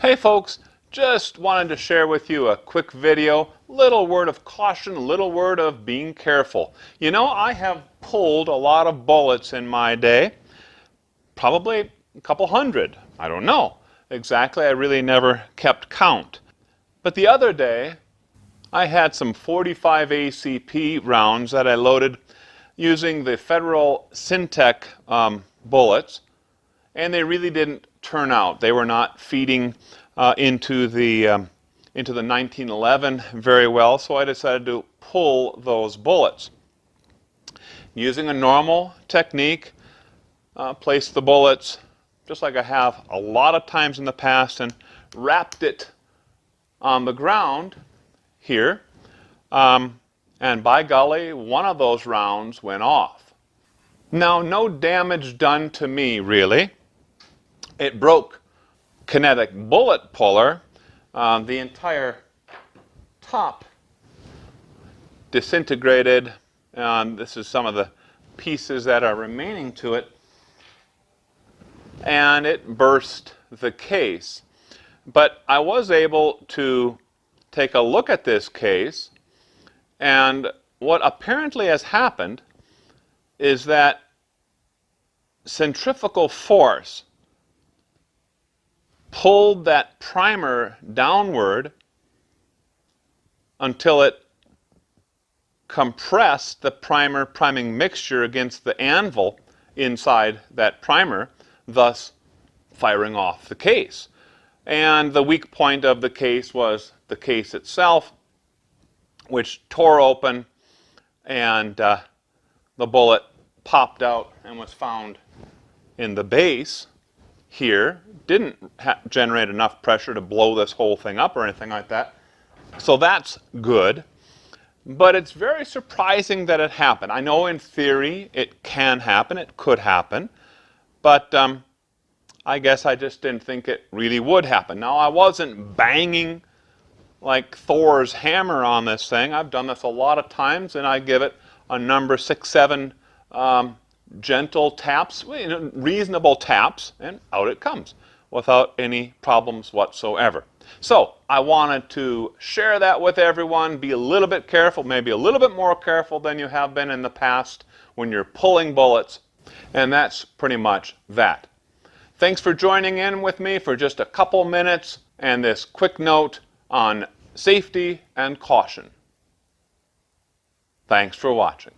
Hey folks, just wanted to share with you a quick video, little word of caution, little word of being careful. You know, I have pulled a lot of bullets in my day, probably a couple hundred, I don't know exactly, I really never kept count. But the other day, I had some 45 ACP rounds that I loaded using the Federal Syntech bullets, and they really didn't turn out. They were not feeding into the 1911 very well, so I decided to pull those bullets. Using a normal technique, placed the bullets just like I have a lot of times in the past and wrapped it on the ground here, and by golly, one of those rounds went off. Now, no damage done to me really. It broke kinetic bullet puller. The entire top disintegrated. This is some of the pieces that are remaining to it. And it burst the case. But I was able to take a look at this case, and what apparently has happened is that centrifugal force pulled that primer downward until it compressed the priming mixture against the anvil inside that primer, thus firing off the case. And the weak point of the case was the case itself, which tore open, and the bullet popped out and was found in the base here. Didn't generate enough pressure to blow this whole thing up or anything like that. So that's good. But it's very surprising that it happened. I know in theory it can happen, it could happen, but I guess I just didn't think it really would happen. Now, I wasn't banging like Thor's hammer on this thing. I've done this a lot of times, and I give it a number 6, 7 gentle taps, reasonable taps, and out it comes without any problems whatsoever. So I wanted to share that with everyone. Be a little bit careful, maybe a little bit more careful than you have been in the past when you're pulling bullets, and that's pretty much that. Thanks for joining in with me for just a couple minutes and this quick note on safety and caution. Thanks for watching.